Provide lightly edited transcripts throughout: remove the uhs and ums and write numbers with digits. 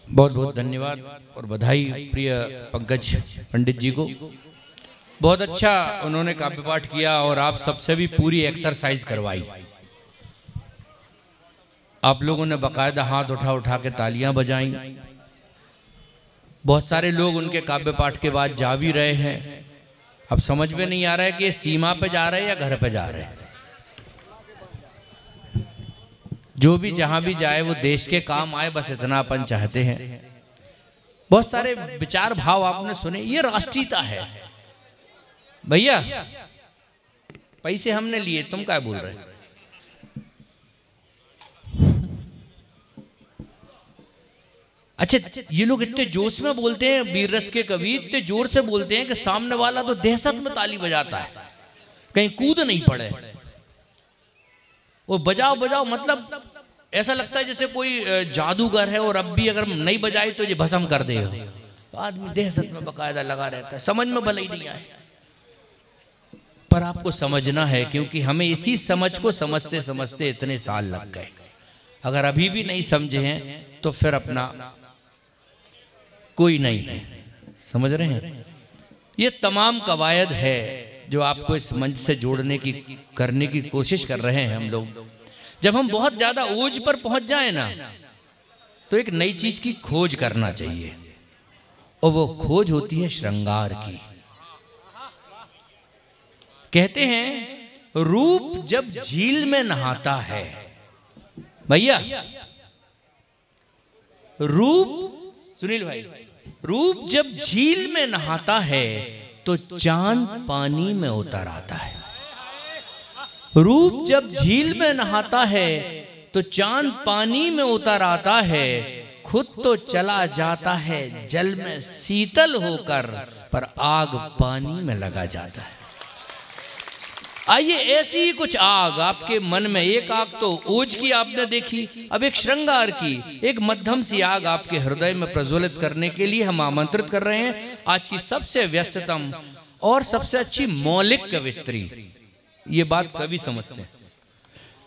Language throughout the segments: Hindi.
बहुत बहुत धन्यवाद और बधाई प्रिय पंकज पंडित जी को। बहुत अच्छा उन्होंने काव्य पाठ किया और आप सबसे भी पूरी एक्सरसाइज करवाई। आप लोगों ने बकायदा हाथ उठा उठा के तालियां बजाई। बहुत सारे लोग उनके काव्य पाठ के बाद जा भी रहे हैं। अब समझ में नहीं आ रहा है कि सीमा पे जा रहे हैं या घर पे जा रहे हैं। जो भी जहां भी जाए वो देश के काम आए, बस इतना अपन चाहते हैं। बहुत सारे विचार भाव आपने सुने, ये राष्ट्रीयता है भैया। पैसे हमने लिए, तुम क्या बोल रहे? अच्छा, ये लोग इतने जोश में बोलते हैं, वीर रस के कवि इतने जोर से बोलते हैं कि सामने वाला तो दहशत में ताली बजाता है, कहीं कूद नहीं पड़े। वो बजाओ बजाओ, मतलब ऐसा लगता है जैसे कोई जादूगर है और अब भी अगर नहीं बजाए तो ये भस्म कर देगा। तो आदमी दहशत में बकायदा लगा रहता है, समझ में भले ही नहीं आए, पर आपको समझना है, क्योंकि हमें इसी समझ को समझते समझते इतने साल लग गए। अगर अभी भी नहीं समझे हैं तो फिर अपना कोई नहीं है। समझ रहे हैं? ये तमाम कवायद है जो आपको इस मंच से जोड़ने की करने की कोशिश कर रहे हैं हम लोग। जब हम बहुत ज्यादा ओज पर पहुंच जाए ना, तो एक नई चीज की खोज करना चाहिए, और वो खोज होती है श्रृंगार की। कहते हैं रूप जब झील में नहाता है, भैया रूप, सुनील भाई, रूप जब झील में नहाता है तो चांद पानी में उतर आता है। रूप जब झील में नहाता है तो चांद पानी में उतर आता है, खुद तो चला जाता है जल में शीतल होकर, पर आग पानी में लगा जाता है। आइए, ऐसी ही कुछ आग आपके मन में, एक आग तो ओज की आपने देखी, अब एक श्रृंगार की, एक मध्यम सी आग आपके हृदय में प्रज्वलित करने के लिए हम आमंत्रित कर रहे हैं आज की सबसे व्यस्ततम और सबसे अच्छी मौलिक कवित्री। ये बात कवि समझते हैं।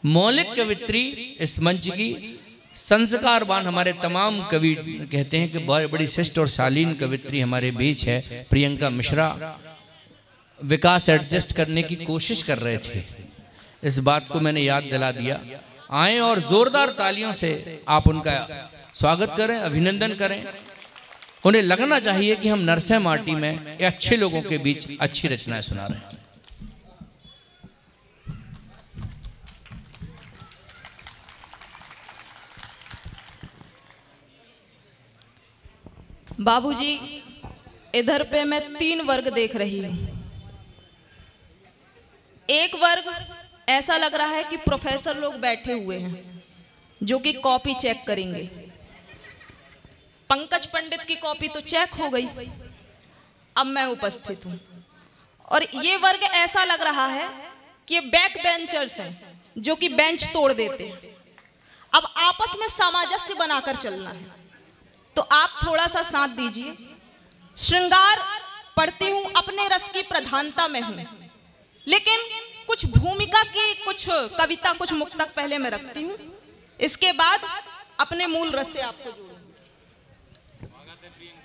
मौलिक कवित्री इस मंच की संस्कारवान हमारे तमाम कवि कहते हैं कि बहुत बड़ी श्रेष्ठ और शालीन कवित्री हमारे बीच है प्रियंका मिश्रा। विकास एडजस्ट करने की कोशिश कर रहे थे, इस बात को मैंने याद दिला दिया। आए और जोरदार तालियों से आप उनका स्वागत करें, अभिनंदन करें। उन्हें लगना चाहिए कि हम नरसिंह माटी में अच्छे लोगों के बीच अच्छी रचनाएं सुना रहे हैं। बाबूजी, इधर पे मैं 3 वर्ग देख रही हूँ। एक वर्ग ऐसा लग रहा है कि प्रोफेसर लोग बैठे हुए हैं जो कि कॉपी चेक करेंगे। पंकज पंडित की कॉपी तो चेक हो गई, अब मैं उपस्थित हूँ। और ये वर्ग ऐसा लग रहा है कि ये बैक बेंचर्स हैं जो कि बेंच तोड़ देते हैं। अब आपस में सामंजस्य बनाकर चलना है, तो आप थोड़ा सा साथ दीजिए। श्रृंगार पढ़ती हूँ, अपने रस की प्रधानता में हूँ, लेकिन कुछ भूमिका की, कुछ कविता, कुछ मुक्तक पहले मैं रखती हूँ, इसके बाद अपने मूल रस से आपको जोड़ूंगी।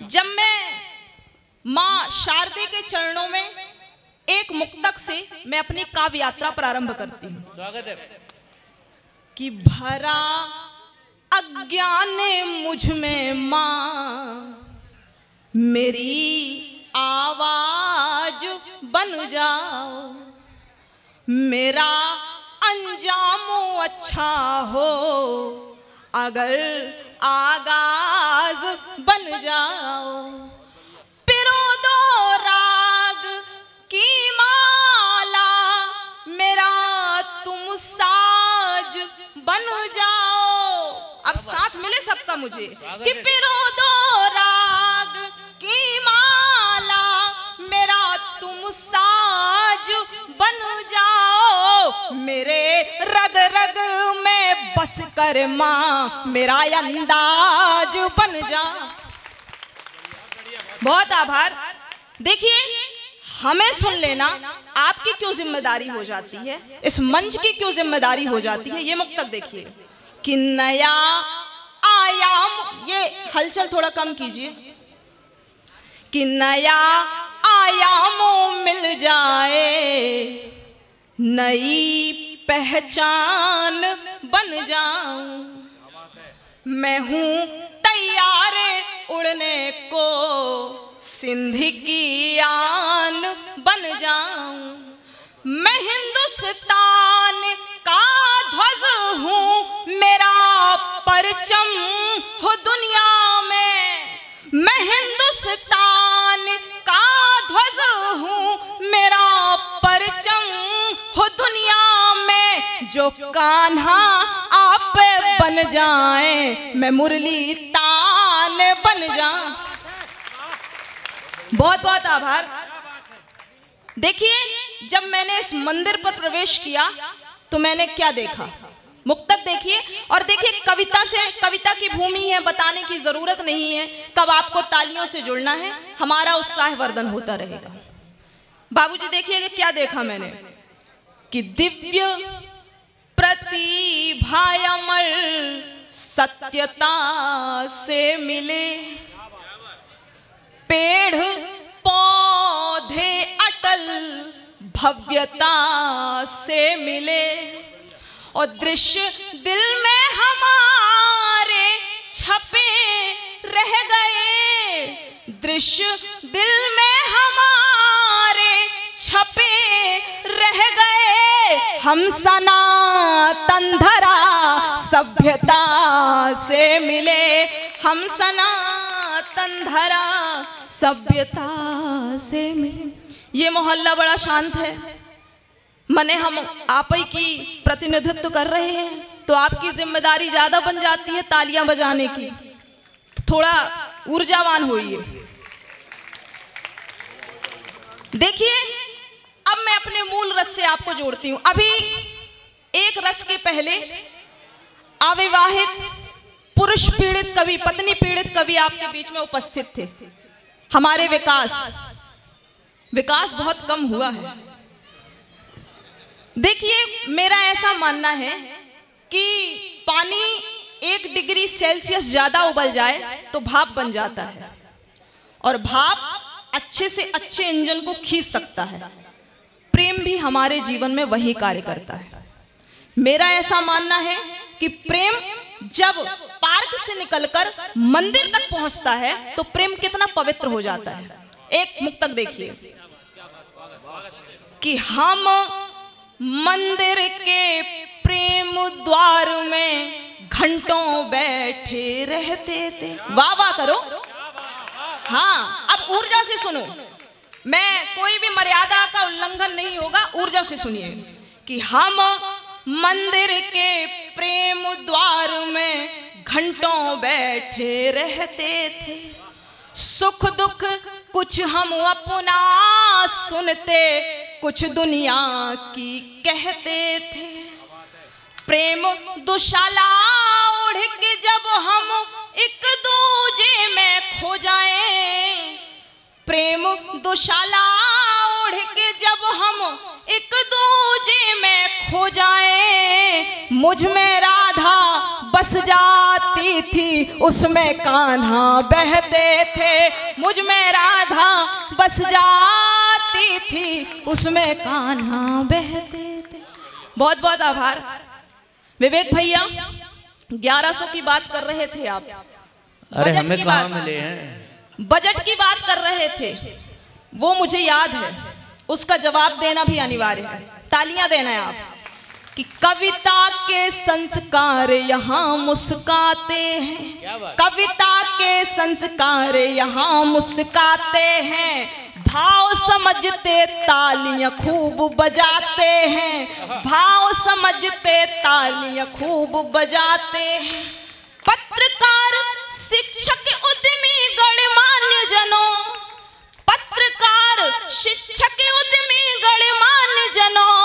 जब मैं माँ शारदे के चरणों में एक मुक्तक से मैं अपनी काव्य यात्रा प्रारंभ करती हूँ। स्वागत है। कि भरा अज्ञान मुझ में माँ, मेरी आवाज बन जाओ, मेरा अंजाम अच्छा हो, अगर आगाज बन जाओ। पिरो दो राग की माला, मेरा तुम साज बन जाओ। अब साथ मिले सबका मुझे कि पिरो दो राग की माला, मेरा तुम साज बन जाओ। मेरे रग रग में बस कर माँ, मेरा अंदाज बन जा। बहुत आभार। देखिए, हमें सुन लेना आपकी क्यों जिम्मेदारी हो जाती है, इस मंच की क्यों जिम्मेदारी हो जाती है। ये मुक्तक देखिए कि नया आयाम, ये हलचल थोड़ा कम कीजिए। कि नया आयामों मिल जाए, नई पहचान बन जाऊं, मैं हूं तैयार उड़ने को, सिंध की आन बन जाऊं। मैं हिंदुस्तान का ध्वज हूँ, मेरा परचम हो दुनिया में। मैं हिंदुस्तान का ध्वज हूँ, मेरा परचम हो दुनिया में। जो कान्हा आप बन जाए, मैं मुरली तान बन जाऊं। बहुत बहुत आभार। देखिए, जब मैंने इस मंदिर पर प्रवेश किया तो मैंने क्या देखा, मुक्तक देखिए और देखिए कविता से, कविता की भूमि है, बताने की जरूरत नहीं है कब आपको तालियों से जुड़ना है, हमारा उत्साहवर्धन होता रहेगा। बाबूजी देखिए क्या देखा मैंने कि दिव्य प्रतिभा अमर सत्यता से मिले, पेड़ पौधे अटल भव्यता से मिले, और दृश्य दिल में हमारे छपे रह गए, दृश्य दिल में हमारे छपे रह गए। हम सनातन धरा सभ्यता से मिले, हम सनातन धरा सभ्यता से मिले। ये मोहल्ला बड़ा शांत है, मने हम आप ही की प्रतिनिधित्व कर रहे हैं, तो आपकी जिम्मेदारी ज्यादा बन जाती है तालियां बजाने की, थोड़ा ऊर्जावान होइए। देखिए, अब मैं अपने मूल रस से आपको जोड़ती हूं। अभी एक रस के पहले अविवाहित पुरुष पीड़ित कवि, पत्नी पीड़ित कवि आपके बीच में उपस्थित थे। हमारे विकास बहुत कम हुआ है। देखिए, मेरा ऐसा मानना है कि पानी 1 डिग्री सेल्सियस ज्यादा उबल जाए तो भाप बन जाता है, और भाप अच्छे से अच्छे इंजन को खींच सकता है। प्रेम भी हमारे जीवन में वही कार्य करता है। मेरा ऐसा मानना है कि प्रेम जब पार्क से निकलकर मंदिर तक पहुंचता है तो प्रेम कितना पवित्र हो जाता है। एक मुक्तक देखिए कि हम मंदिर के प्रेम द्वार में घंटों बैठे रहते थे। वाह वाह करो। हाँ, अब ऊर्जा से सुनो, मैं कोई भी मर्यादा का उल्लंघन नहीं होगा, ऊर्जा से सुनिए कि हम मंदिर के प्रेम द्वार में घंटों बैठे रहते थे, सुख दुख कुछ हम अपना सुनते, कुछ दुनिया की कहते थे। प्रेम दुशाला ओढ़ के जब हम एक दूजे में खो जाएं, प्रेम दुशाला ओढ़ के जब हम एक दूजे में खो जाएं, मुझ में राधा बस जाती थी, उसमें कान्हा बहते थे। मुझ में राधा बस जाती थी, उसमें कान्हा बहते थे। बहुत बहुत आभार। विवेक भैया, 1100 की बात कर रहे थे आप। अरे हमें कहाँ मिले हैं? बजट की बात कर रहे थे, वो मुझे याद है, उसका जवाब देना भी अनिवार्य है। तालियां देना है आप कि कविता के संस्कार यहाँ मुस्काते हैं, कविता के संस्कार यहाँ मुस्काते हैं, भाव समझते तालियां खूब बजाते हैं, भाव समझते तालियां खूब बजाते हैं। पत्रकार शिक्षक उद्यमी गणमान्य जनों, पत्रकार शिक्षक उद्यमी गणमान्य जनों,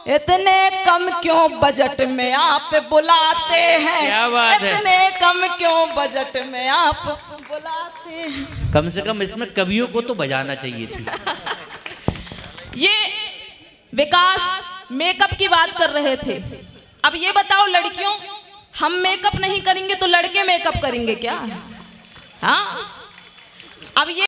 इतने कम क्यों बजट में आप बुलाते हैं? क्या बात है? इतने कम क्यों बजट में आप बुलाते हैं? कम से कम इसमें कवियों को तो बजाना चाहिए थी। ये विकास मेकअप की बात कर रहे थे। अब ये बताओ लड़कियों, हम मेकअप नहीं करेंगे तो लड़के लड़के मेकअप करेंगे क्या? हाँ, अब ये